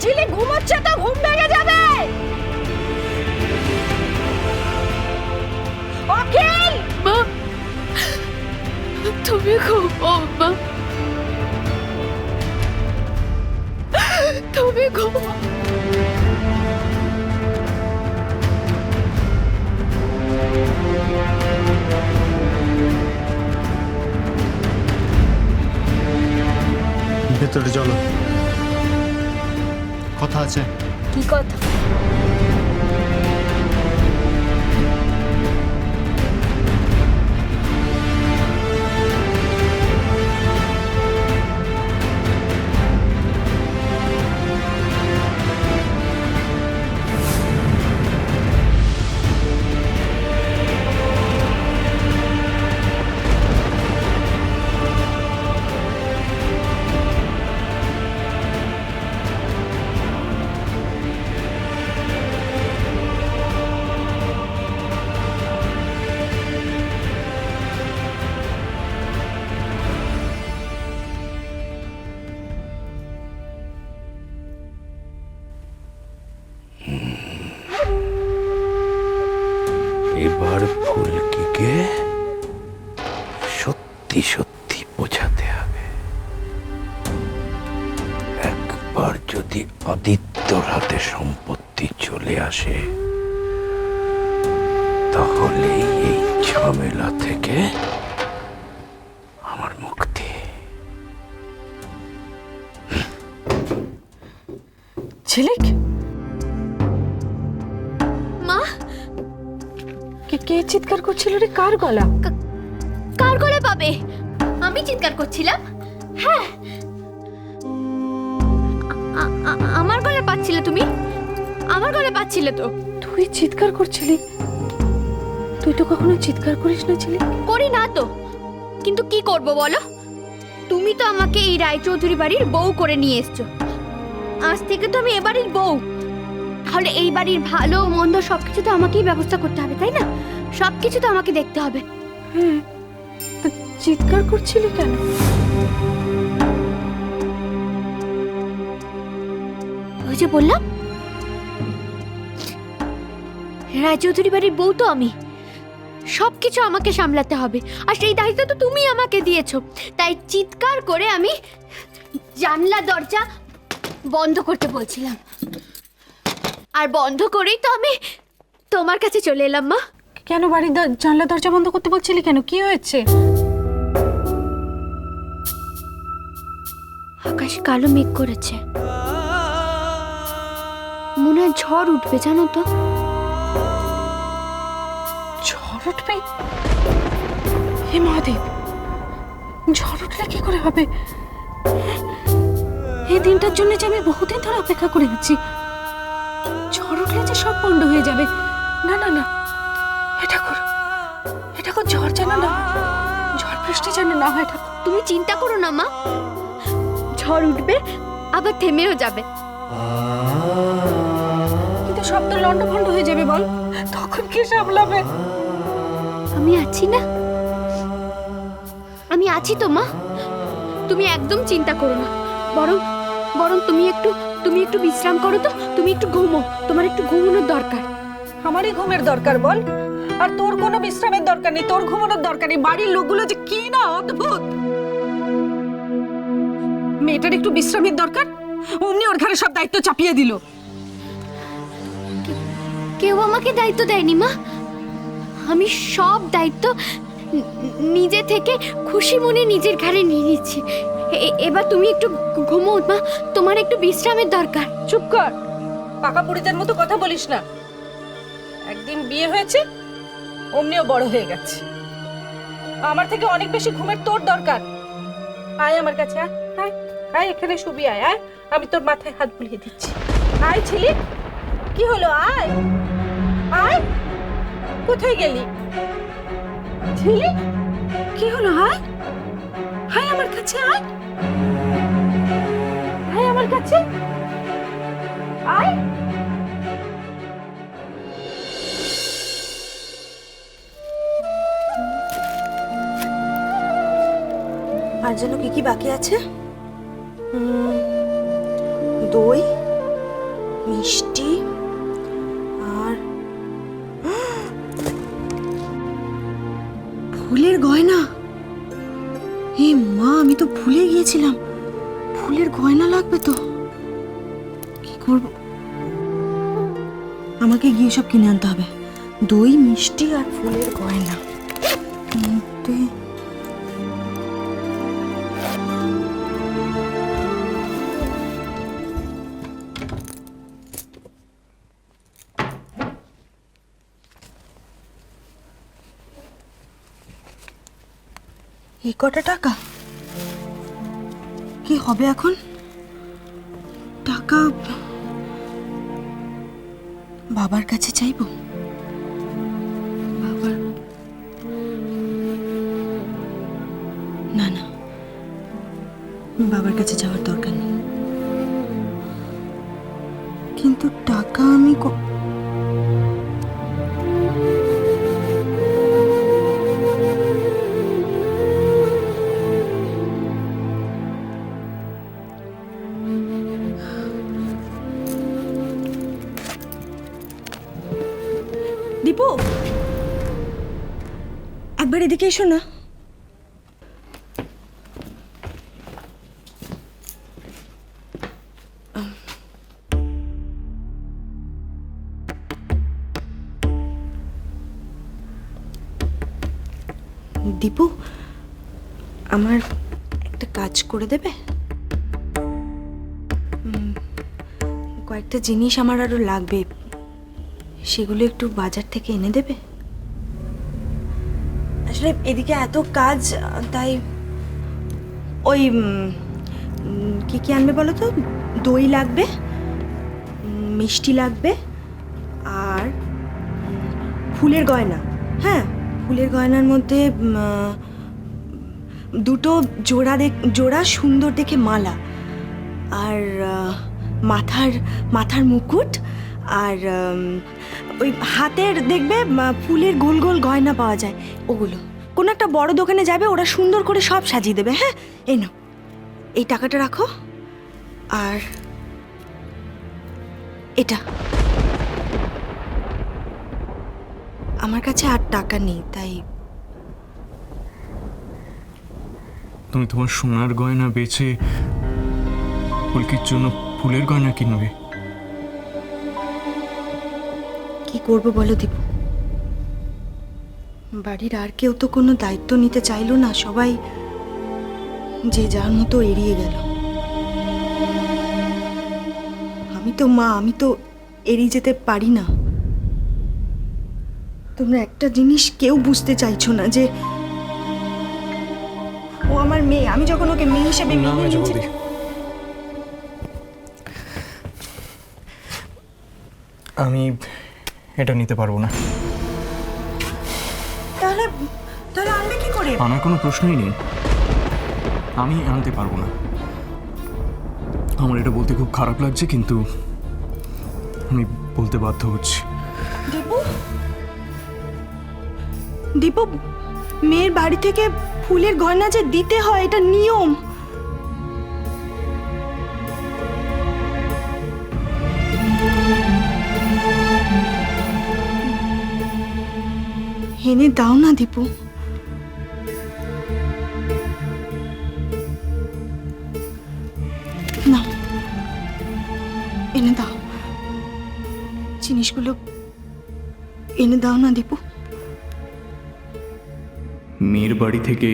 ঝিলি ঘুমোচ্ছে তো, ঘুম ভেঙে যাবে। অখিল, মা তুমি ঘুমো, মা তুমি ঘুমো। ভেতরে চলো, কথা আছে। কি কথা? এবার ফুলকিকে সত্যি সত্যি বোঝাতে হবে। একবার যদি আদিত্যর হাতে সম্পত্তি চলে আসে, তাহলে এই ঝামেলা থেকে আমার মুক্তি। ঝিলিক, মা কে চিৎকার করছিল রে? কার গলা? কার গলা পাবে? আমি চিৎকার করছিলাম। হ্যাঁ, আমার গলা পাচ্ছিলে তুমি? আমার গলা পাচ্ছিলে তো? তুই চিৎকার করছিলি? তুই তো কখনো চিৎকার করিস না ঝিলিক। করি না তো, কিন্তু কি করব বলো? তুমি তো আমাকে এই রায়চৌধুরী বাড়ির বউ করে নিয়ে এসছো। আজ থেকে তো আমি এ বাড়ির বউ। তাহলে এই বাড়ির ভালো মন্দ সবকিছু তো আমাকেই ব্যবস্থা করতে হবে, তাই না? সবকিছু তো আমাকে দেখতে হবে। হ্যাঁ, তো চিৎকার করছিলি কেন? ওই যে বললাম, রায়চৌধুরী বাড়ির বউ তো আমি। সবকিছু আমাকে সামলাতে হবে, আর সেই দায়িত্ব তো তুমি আমাকে দিয়েছো। তাই চিৎকার করে আমি জানলা দরজা বন্ধ করতে বলছিলাম, আর বন্ধ করেই তো আমি তোমার কাছে চলে এলাম। মা, কেন বাড়ির জানলা দরজা বন্ধ করতে বলছিলি কেন? কি হয়েছে? আকাশে কালো মেঘ করেছে, মনে হয় ঝড় উঠবে, জানো তো? ঝড় উঠবে? হে মহাদেব, ঝড় উঠলে কি করে হবে? এই দিনটার জন্য যে আমি বহুদিন ধরে অপেক্ষা করে আছি। ঝড় উঠলে যে সব বন্ধ হয়ে যাবে। না না না, এটা কর ঝড় যেন না, ঝড় বৃষ্টি যেন না হয় ঠাকুর। তুমি চিন্তা করো না মা, ঝড় উঠবে আবার থেমেও যাবে। কিন্তু সব তো লন্ডভন্ড হয়ে যাবে বল, তখন কে সামলাবে? আমি আছি না, আমি আছি তো মা। তুমি একদম চিন্তা করো না, বরং বরং তুমি একটু বিশ্রাম করো তো। তুমি একটু ঘুমো, তোমার একটু ঘুমানোর দরকার। আমারই ঘুমের দরকার বল, আর তোর কোনো বিশ্রামের দরকার নেই, তোর ঘুমানোর দরকার নেই। বাড়ির লোকগুলো যে কি না অদ্ভুত। মেয়েটার একটু বিশ্রামের দরকার, অমনি ওর ঘরে সব দায়িত্ব চাপিয়ে দিল। কেউ আমাকে দায়িত্ব দেয়নি মা, আমি সব দায়িত্ব নিজে থেকে খুশি মনে নিজের ঘাড়ে নিয়ে নিচ্ছি। এবার তুমি একটু ঘুমো মা, তোমার একটু বিশ্রামের দরকার। চুপ কর, পাকা পুরিতের মতো কথা বলিস না। একদিন বিয়ে হয়েছে, অমনিও বড় হয়ে গেছে। আমার থেকে অনেক বেশি ঘুমের তোর দরকার। আয় আমার কাছে, আয় আয় আয়, এখানে শুবি, আয় আয়, আমি তোর মাথায় হাত বুলিয়ে দিচ্ছি। আয় ছিলি, কি হলো? আয় আয়, কোথায় গেলি ছিলি? কি হলো? আয় আয় আমার কাছে, আয় আয় আমার কাছে, আয়। আর যেন কি কি বাকি আছে? দই, মিষ্টি আর ফুলের গয়না। হে মা, আমি তো ভুলে গিয়েছিলাম, ফুলের গয়না লাগবে তো। কি করব? আমাকে গিয়ে সব কিনে আনতে হবে, দই, মিষ্টি আর ফুলের গয়না। কিনতে এই কটা টাকা কি হবে এখন? টাকা বাবার কাছে চাইবো? বাবার না না, বাবার কাছে যাওয়ার দরকার নেই। কিন্তু টাকা আমি দীপু, একবার এদিকে এসো না। দীপু, আমার একটা কাজ করে দেবে? কয়েকটা জিনিস আমার আরো লাগবে, সেগুলো একটু বাজার থেকে এনে দেবে? আসলে এদিকে এত কাজ, তাই ওই কি কি আনবে বলো তো? দই লাগবে, মিষ্টি লাগবে, আর ফুলের গয়না। হ্যাঁ, ফুলের গয়নার মধ্যে দুটো জোড়া সুন্দর দেখে মালা, আর মাথার মুকুট, আর ওই হাতের দেখবে ফুলের গোল গোল গয়না পাওয়া যায়, ওগুলো। কোনো একটা বড় দোকানে যাবে, ওরা সুন্দর করে সব সাজিয়ে দেবে। হ্যাঁ, এই নাও, এই টাকাটা রাখো। আর এটা আমার কাছে আর টাকা নেই, তাই তুমি তোমার সোনার গয়না বেচে ফুলকির জন্য ফুলের গয়না কিনবে? কি করবো বলো দীপু? বাড়ির আর কেউ তো কোনো দায়িত্ব নিতে চাইলো না, সবাই যে যার মতো এড়িয়ে গেল। আমি তো মা, আমি তো এড়িয়ে যেতে পারি না। তোমরা একটা জিনিস কেউ বুঝতে চাইছো না, যে ও আমার মেয়ে। আমি যখন ওকে মেয়ে হিসেবে না, মেনে নিয়েছি, বৌদি, আমি এটা নিতে পারবো না। তাহলে আনবে কি করে? আনার কোনো প্রশ্নই নেই, আমি আনতে পারবো না। আমার এটা বলতে খুব খারাপ লাগছে, কিন্তু আমি বলতে বাধ্য হচ্ছি। দীপু, মেয়ের বাড়ি থেকে ফুলের গয়না যে দিতে হয়, এটা নিয়ম। এনে দাও না দীপু। না, এনে দাও, জিনিসগুলো এনে দাও না দীপু। মেয়ের বাড়ি থেকে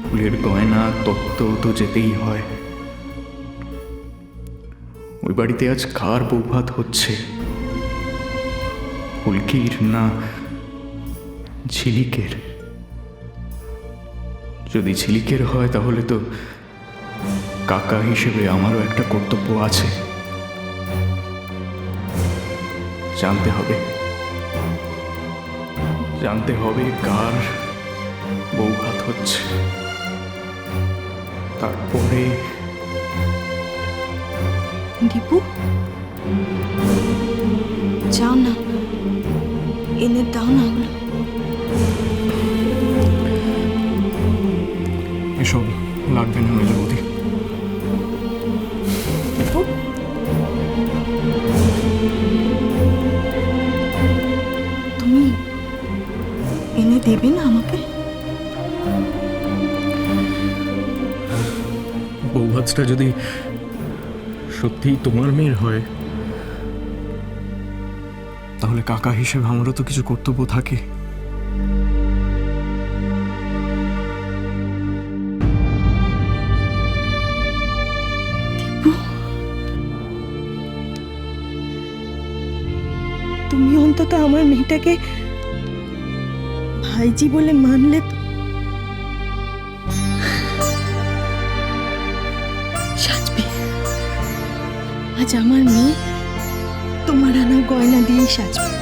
ফুলের গয়না তত্ত্ব তো যেতেই হয়। ওই বাড়িতে আজ কার বৌভাত হচ্ছে? ফুলকির না ঝিলিকের? যদি ঝিলিকের হয় তাহলে তো কাকা হিসেবে আমারও একটা কর্তব্য আছে, জানতে হবে কার বৌভাত হচ্ছে। তারপরে দীপু, যাও না, এনে দাও না ওগুলো। এসব লাগবে না মেজবৌদি। দীপু, দেবে না আমাকে? বৌভাতটা যদি সত্যিই তোমার মেয়ের হয়, তাহলে কাকা হিসেবে আমারও তো কিছু কর্তব্য থাকে। তুমি অন্তত আমার মেয়েটাকে ভাইজি বলে মানলে তো। সাজবে, আজ আমার মেয়ে তোমার আনা গয়না দিয়েই সাজবে।